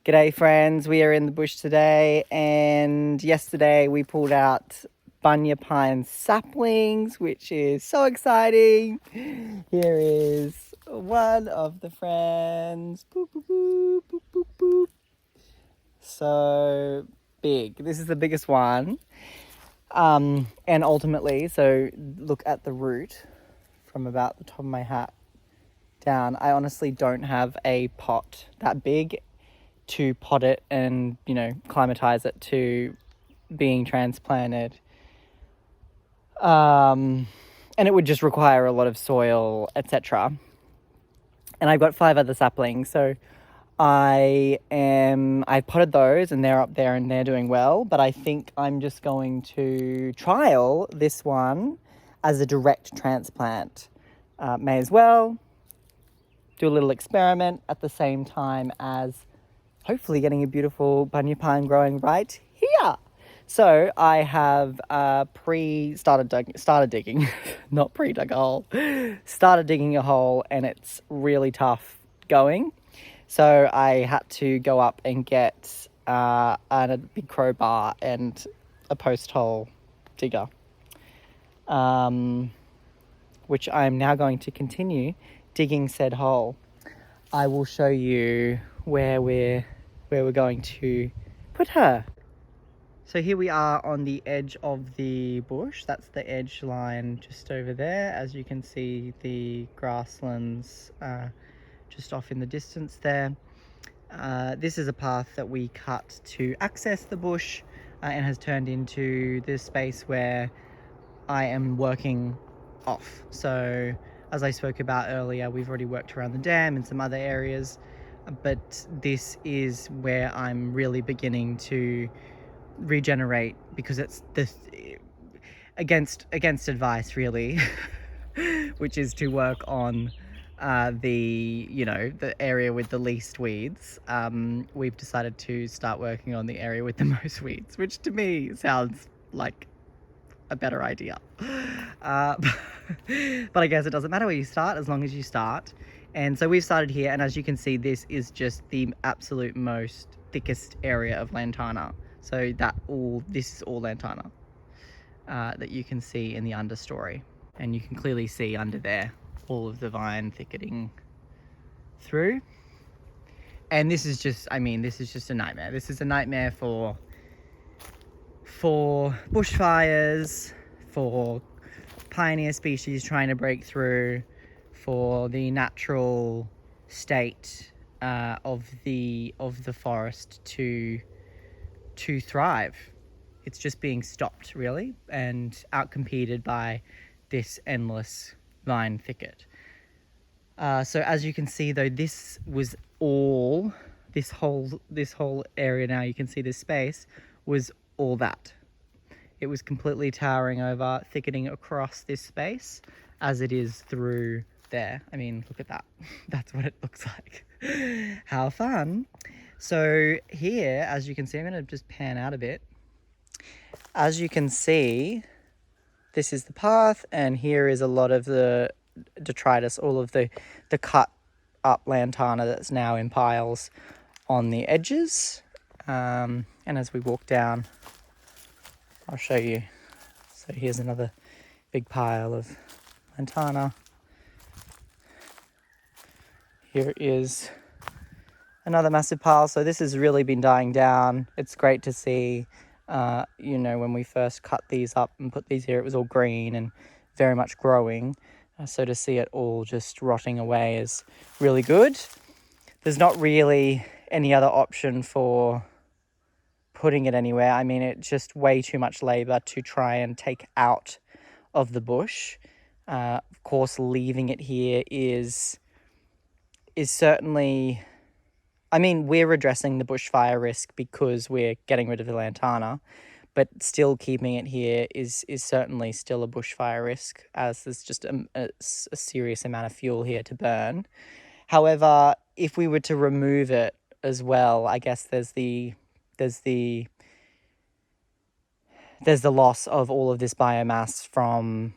G'day friends, we are in the bush today, and yesterday we pulled out Bunya pine saplings, which is so exciting. Here is one of the friends. Boop, boop, boop, boop, boop, boop. So big. This is the biggest one. And ultimately, so look at the root from about the top of my hat down. I honestly don't have a pot that big to pot it and, climatize it to being transplanted. And it would just require a lot of soil, etc. And I've got 5 other saplings, so I potted those and they're up there and they're doing well, but I think I'm just going to trial this one as a direct transplant. May as well do a little experiment at the same time as hopefully getting a beautiful bunya pine growing right here. So I have started digging, not pre-dug a hole, started digging a hole, and it's really tough going. So I had to go up and get a big crowbar and a post hole digger, which I'm now going to continue digging said hole. I will show you where we're going to put her. So here we are on the edge of the bush. That's the edge line just over there. As you can see, the grasslands just off in the distance there. This is a path that we cut to access the bush and has turned into this space where I am working off. So as I spoke about earlier, we've already worked around the dam and some other areas, but this is where I'm really beginning to regenerate, because it's against advice really, which is to work on the area with the least weeds. We've decided to start working on the area with the most weeds, which to me sounds like a better idea. But I guess it doesn't matter where you start as long as you start. And so we've started here, and as you can see, this is just the absolute most thickest area of Lantana. So this is all Lantana that you can see in the understory, and you can clearly see under there all of the vine thicketing through. And this is just a nightmare. This is a nightmare for bushfires, for pioneer species trying to break through, for the natural state of the forest to thrive. It's just being stopped really and outcompeted by this endless vine thicket. So as you can see though, this whole area, now you can see this space was all that. It was completely towering over, thicketing across this space as it is through there. I mean, look at that. That's what it looks like. How fun. So here, as you can see, I'm going to just pan out a bit. As you can see, this is the path, and here is a lot of the detritus, all of the cut up lantana that's now in piles on the edges. And as we walk down, I'll show you. So here's another big pile of lantana. Here is another massive pile. So this has really been dying down. It's great to see. When we first cut these up and put these here, it was all green and very much growing. So to see it all just rotting away is really good. There's not really any other option for putting it anywhere. I mean, it's just way too much labor to try and take out of the bush. Of course, leaving it here is certainly, I mean, we're addressing the bushfire risk because we're getting rid of the lantana, but still keeping it here is certainly still a bushfire risk, as there's just a serious amount of fuel here to burn. However, if we were to remove it as well, I guess there's the loss of all of this biomass from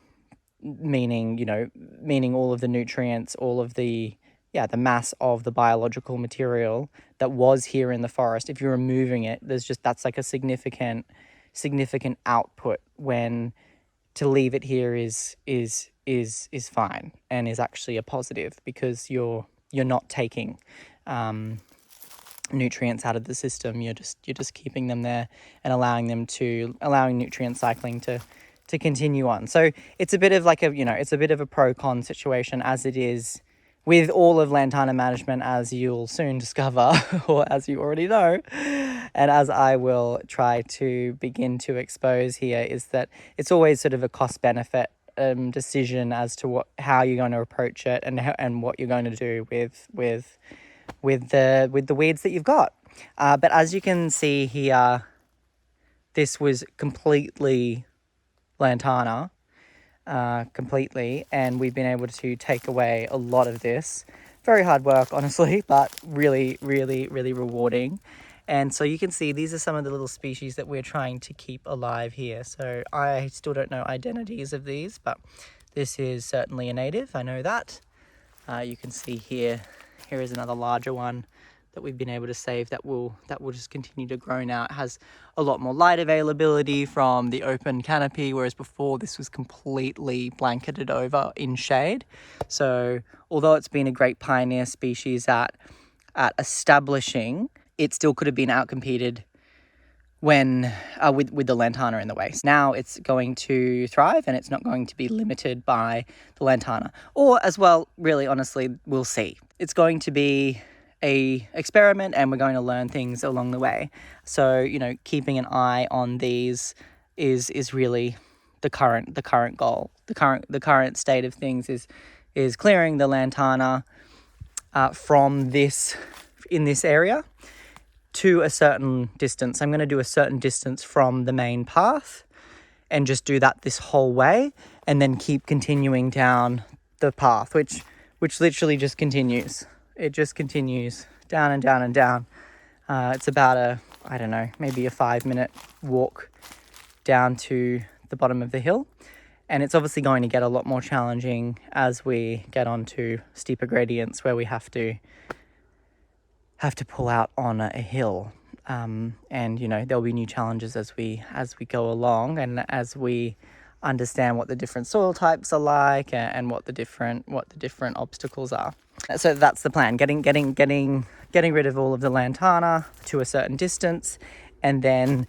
meaning all of the nutrients, all of the the mass of the biological material that was here in the forest, if you're removing it, that's like a significant output, when to leave it here is fine and is actually a positive, because you're not taking nutrients out of the system. You're just keeping them there and allowing nutrient cycling to continue on. So it's a bit of like it's a bit of a pro-con situation, as it is with all of Lantana management, as you'll soon discover, or as you already know, and as I will try to begin to expose here, is that it's always sort of a cost-benefit decision as to how you're going to approach it, and what you're going to do with the weeds that you've got. But as you can see here, this was completely Lantana, completely, and we've been able to take away a lot of this. Very hard work, honestly, but really, really, really rewarding. And so you can see these are some of the little species that we're trying to keep alive here. So I still don't know identities of these, but this is certainly a native, I know that. You can see here is another larger one that we've been able to save that will just continue to grow now. It has a lot more light availability from the open canopy, whereas before this was completely blanketed over in shade. So although it's been a great pioneer species at establishing, it still could have been outcompeted when with the Lantana in the way. Now it's going to thrive, and it's not going to be limited by the Lantana. Or as well, really honestly, we'll see. It's going to be a experiment, and we're going to learn things along the way. So, keeping an eye on these is really the current goal. The current state of things is clearing the Lantana from this area to a certain distance. I'm going to do a certain distance from the main path and just do that this whole way, and then keep continuing down the path, which literally just continues. It just continues down and down and down. It's about maybe a 5-minute walk down to the bottom of the hill. And it's obviously going to get a lot more challenging as we get onto steeper gradients where we have to pull out on a hill. And there'll be new challenges as we go along, and as we understand what the different soil types are like, and what the different obstacles are. So that's the plan: getting rid of all of the Lantana to a certain distance, and then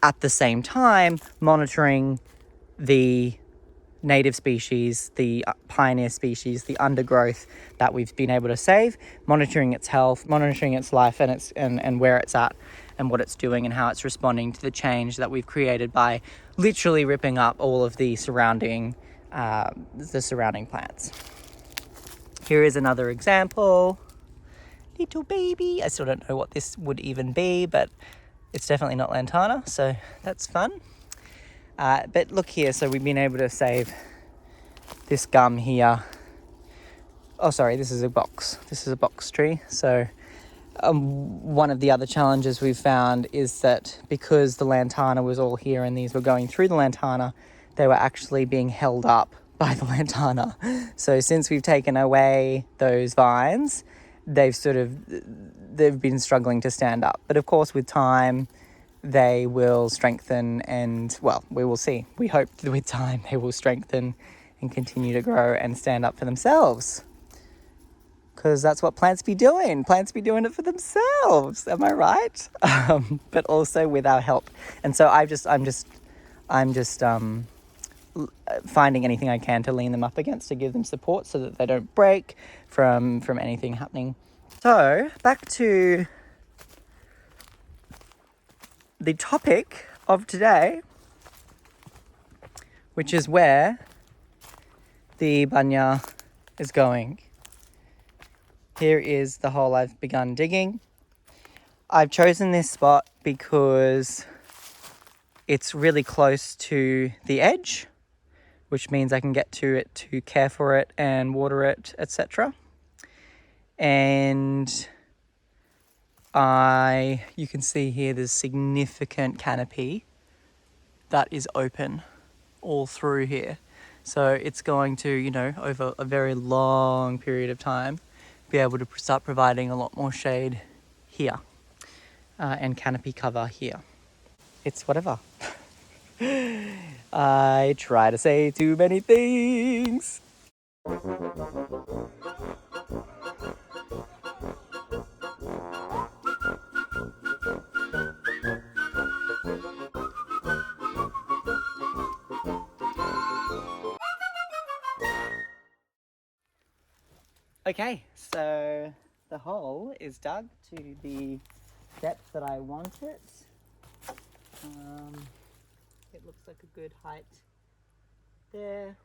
at the same time monitoring the native species, the pioneer species, the undergrowth that we've been able to save, monitoring its health, monitoring its life, and where it's at, and what it's doing, and how it's responding to the change that we've created by literally ripping up all of the surrounding plants. Here is another example. Little baby. I still don't know what this would even be, but it's definitely not Lantana, so that's fun. But look here, so we've been able to save this gum here. Oh, sorry, this is a box. This is a box tree. So one of the other challenges we've found is that because the Lantana was all here and these were going through the Lantana, they were actually being held up by the Lantana. So since we've taken away those vines, they've been struggling to stand up. But of course, with time, they will strengthen, and well, we will see. We hope that with time they will strengthen and continue to grow and stand up for themselves. Because that's what plants be doing. Plants be doing it for themselves. Am I right? But also with our help. And so I'm just finding anything I can to lean them up against, to give them support so that they don't break from anything happening. So back to the topic of today, which is where the Bunya is going. Here is the hole I've begun digging. I've chosen this spot because it's really close to the edge, which means I can get to it to care for it and water it, etc. And you can see here there's significant canopy that is open all through here. So it's going to, you know, over a very long period of time, be able to start providing a lot more shade here and canopy cover here. It's whatever. I try to say too many things. Okay, so the hole is dug to the depth that I want it. It looks like a good height there.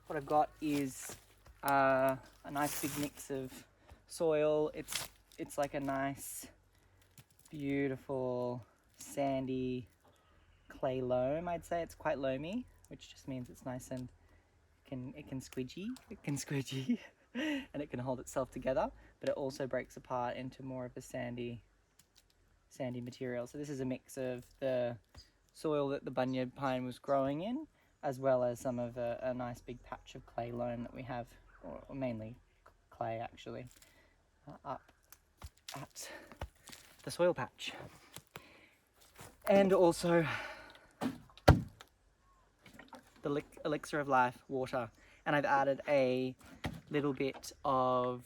What I've got is a nice big mix of soil. It's like a nice, beautiful, sandy clay loam. I'd say it's quite loamy, which just means it's nice and it can squidgy, and it can hold itself together. But it also breaks apart into more of a sandy material. So this is a mix of the soil that the bunya pine was growing in, as well as some of a nice big patch of clay loam that we have, or mainly clay actually, up at the soil patch. And also the elixir of life, water. And I've added a little bit of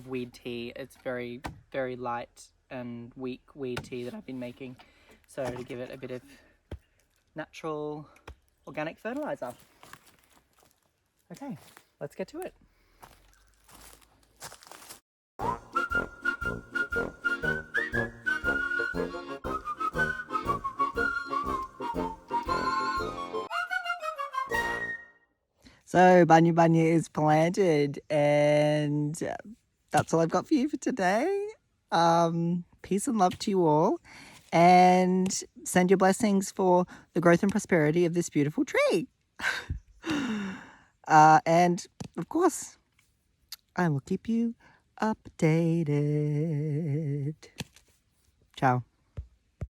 weed tea. It's very, very light and weak weed tea that I've been making. So to give it a bit of natural organic fertilizer. Okay, let's get to it. So Bunya is planted, and that's all I've got for you for today. Peace and love to you all, and send your blessings for the growth and prosperity of this beautiful tree. And of course, I will keep you updated. Ciao.